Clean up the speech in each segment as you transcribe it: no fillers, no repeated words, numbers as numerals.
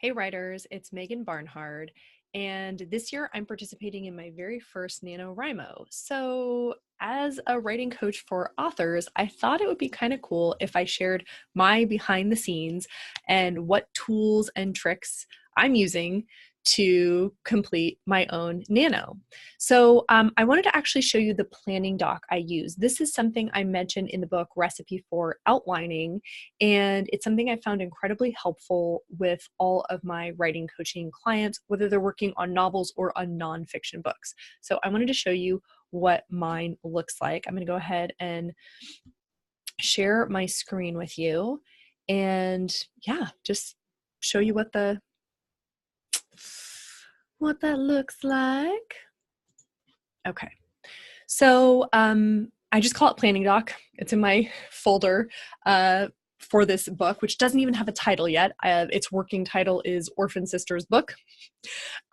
Hey writers, it's Megan Barnhard, and this year I'm participating in my very first NaNoWriMo. So, as a writing coach for authors, I thought it would be kind of cool if I shared my behind the scenes and what tools and tricks I'm using to complete my own Nano. So I wanted to actually show you the planning doc I use. This is something I mentioned in the book Recipe for Outlining, and it's something I found incredibly helpful with all of my writing coaching clients, whether they're working on novels or on nonfiction books. So I wanted to show you what mine looks like. I'm going to go ahead and share my screen with you and yeah, just show you what that looks like. Okay. So I just call it Planning Doc. It's in my folder for this book, which doesn't even have a title yet. Its working title is Orphan Sisters Book.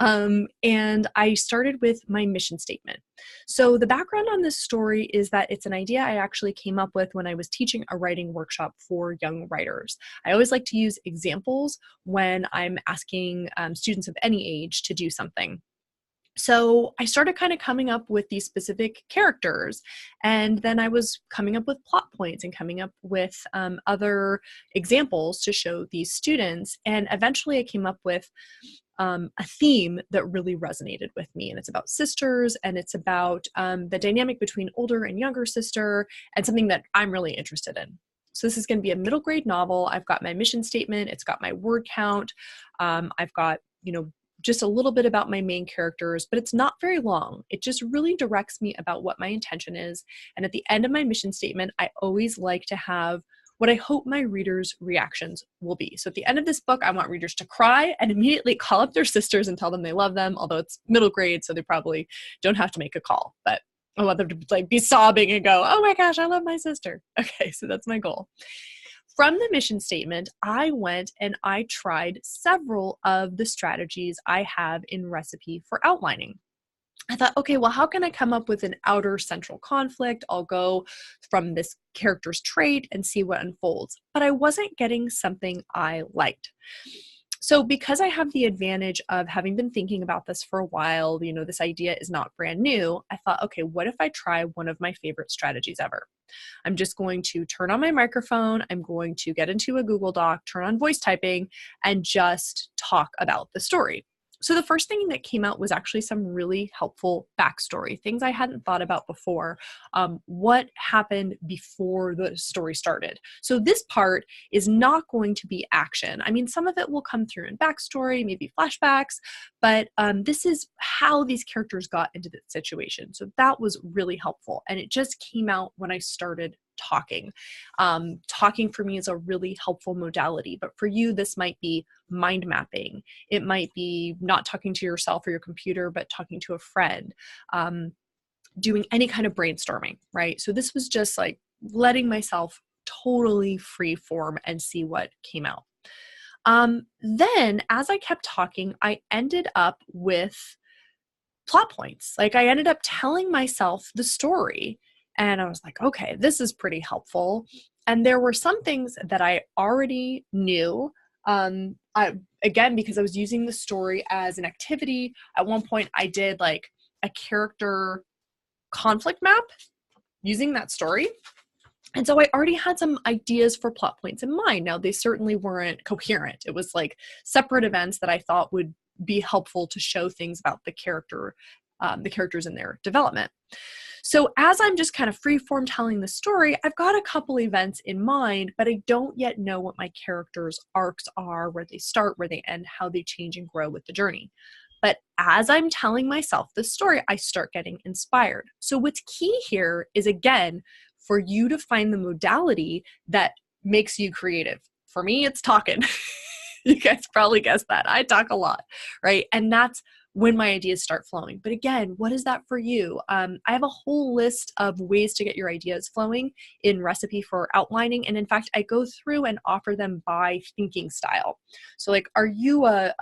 And I started with my mission statement. So the background on this story is that it's an idea I actually came up with when I was teaching a writing workshop for young writers. I always like to use examples when I'm asking students of any age to do something. So I started kind of coming up with these specific characters, and then I was coming up with plot points and coming up with other examples to show these students. And eventually I came up with a theme that really resonated with me. And it's about sisters, and it's about the dynamic between older and younger sister, and something that I'm really interested in. So this is going to be a middle grade novel. I've got my mission statement. It's got my word count. I've got, just a little bit about my main characters, but it's not very long. It just really directs me about what my intention is. And at the end of my mission statement, I always like to have what I hope my readers' reactions will be. So at the end of this book, I want readers to cry and immediately call up their sisters and tell them they love them, although it's middle grade, so they probably don't have to make a call. But I want them to be sobbing and go, oh my gosh, I love my sister. Okay, so that's my goal. From the mission statement, I went and I tried several of the strategies I have in Recipe for Outlining. I thought, okay, well, how can I come up with an outer central conflict? I'll go from this character's trait and see what unfolds. But I wasn't getting something I liked. So because I have the advantage of having been thinking about this for a while, this idea is not brand new, I thought, okay, what if I try one of my favorite strategies ever? I'm just going to turn on my microphone, I'm going to get into a Google Doc, turn on voice typing, and just talk about the story. So the first thing that came out was actually some really helpful backstory, things I hadn't thought about before. What happened before the story started? So this part is not going to be action. I mean, some of it will come through in backstory, maybe flashbacks, but this is how these characters got into the situation. So that was really helpful. And it just came out when I started talking. Talking for me is a really helpful modality, but for you, this might be mind mapping. It might be not talking to yourself or your computer, but talking to a friend, doing any kind of brainstorming, right? So this was just like letting myself totally free form and see what came out. Then as I kept talking, I ended up with plot points. Like I ended up telling myself the story. And I was like, okay, this is pretty helpful. And there were some things that I already knew. Again, because I was using the story as an activity, at one point I did like a character conflict map using that story. And so I already had some ideas for plot points in mind. Now, they certainly weren't coherent. It was like separate events that I thought would be helpful to show things about the characters in their development. So as I'm just kind of freeform telling the story, I've got a couple events in mind, but I don't yet know what my characters' arcs are, where they start, where they end, how they change and grow with the journey. But as I'm telling myself the story, I start getting inspired. So what's key here is, again, for you to find the modality that makes you creative. For me, it's talking. You guys probably guessed that. I talk a lot, right? And that's when my ideas start flowing. But again, what is that for you? I have a whole list of ways to get your ideas flowing in Recipe for Outlining. And in fact, I go through and offer them by thinking style. So like, are you a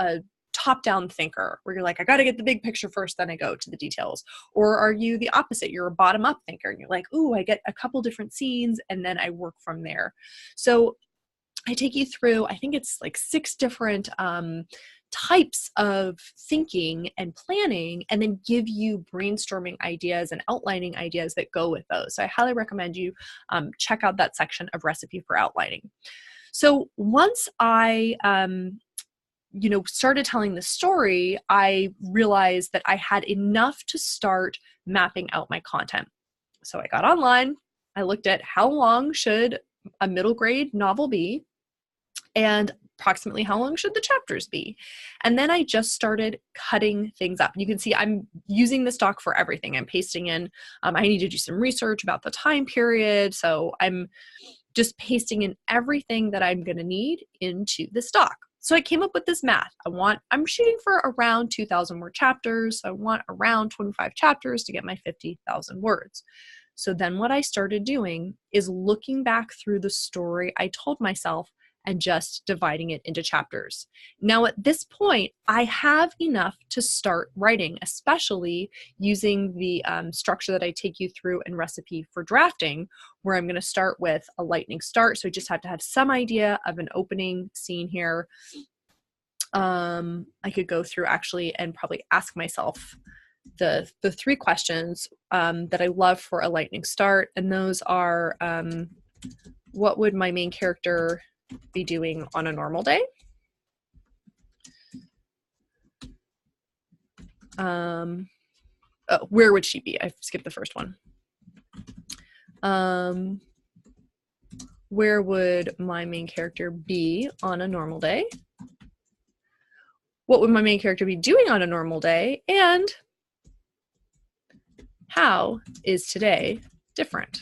top-down thinker where you're like, I got to get the big picture first, then I go to the details? Or are you the opposite? You're a bottom-up thinker and you're like, ooh, I get a couple different scenes and then I work from there. So I take you through, I think it's like 6 different types of thinking and planning, and then give you brainstorming ideas and outlining ideas that go with those. So I highly recommend you check out that section of Recipe for Outlining. So once I started telling the story, I realized that I had enough to start mapping out my content. So I got online, I looked at how long should a middle grade novel be, and approximately how long should the chapters be. And then I just started cutting things up. You can see I'm using this doc for everything. I'm pasting in, I need to do some research about the time period. So I'm just pasting in everything that I'm going to need into this doc. So I came up with this math. I'm shooting for around 2,000 word chapters. So I want around 25 chapters to get my 50,000 words. So then what I started doing is looking back through the story I told myself and just dividing it into chapters. Now at this point, I have enough to start writing, especially using the structure that I take you through in Recipe for Drafting, where I'm going to start with a lightning start. So I just have to have some idea of an opening scene here. I could go through actually and probably ask myself the 3 questions that I love for a lightning start. And those are, what would my main character be doing on a normal day? Where would she be? I skipped the first one. Where would my main character be on a normal day? What would my main character be doing on a normal day? And how is today different?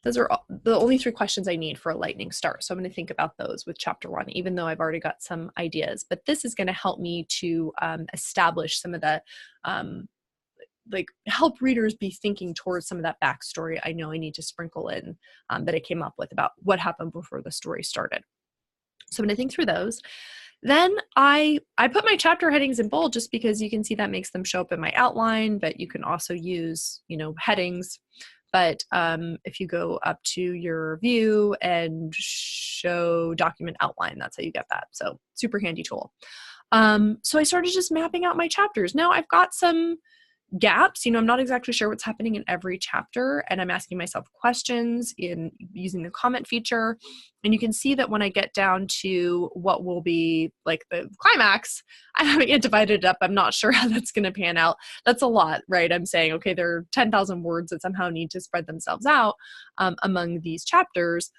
Those are the only 3 questions I need for a lightning start. So I'm going to think about those with chapter 1, even though I've already got some ideas. But this is going to help me to establish some of the, help readers be thinking towards some of that backstory I know I need to sprinkle in that I came up with about what happened before the story started. So I'm going to think through those. Then I put my chapter headings in bold just because you can see that makes them show up in my outline, but you can also use, headings. But if you go up to your view and show document outline, that's how you get that. So super handy tool. So I started just mapping out my chapters. Now I've got some gaps, I'm not exactly sure what's happening in every chapter, and I'm asking myself questions in using the comment feature. And you can see that when I get down to what will be like the climax, I haven't yet divided it up. I'm not sure how that's going to pan out. That's a lot, right? I'm saying, okay, there are 10,000 words that somehow need to spread themselves out among these chapters,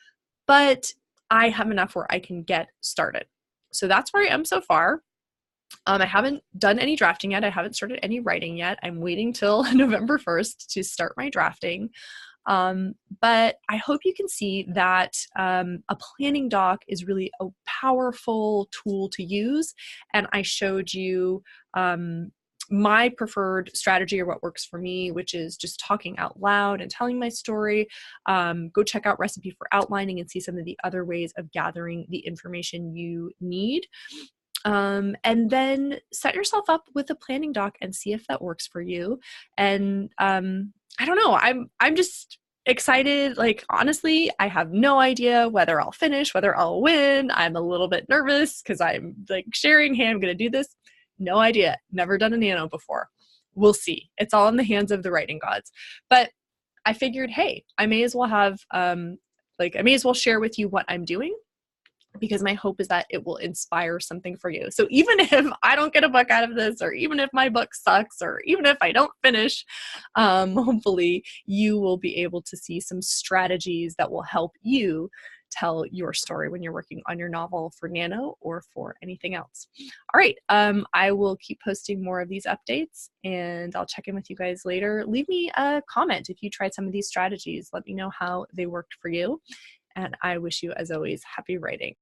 but I have enough where I can get started. So that's where I am so far. I haven't done any drafting yet. I haven't started any writing yet. I'm waiting till November 1st to start my drafting. But I hope you can see that a planning doc is really a powerful tool to use. And I showed you my preferred strategy, or what works for me, which is just talking out loud and telling my story. Go check out Recipe for Outlining and see some of the other ways of gathering the information you need. And then set yourself up with a planning doc and see if that works for you. And I don't know, I'm just excited. Like, honestly, I have no idea whether I'll finish, whether I'll win. I'm a little bit nervous because I'm like sharing, hey, I'm going to do this. No idea. Never done a NaNo before. We'll see. It's all in the hands of the writing gods. But I figured, hey, I may as well have, I may as well share with you what I'm doing, because my hope is that it will inspire something for you. So even if I don't get a book out of this, or even if my book sucks, or even if I don't finish, hopefully you will be able to see some strategies that will help you tell your story when you're working on your novel for NaNo or for anything else. All right, I will keep posting more of these updates, and I'll check in with you guys later. Leave me a comment if you tried some of these strategies. Let me know how they worked for you. And I wish you, as always, happy writing.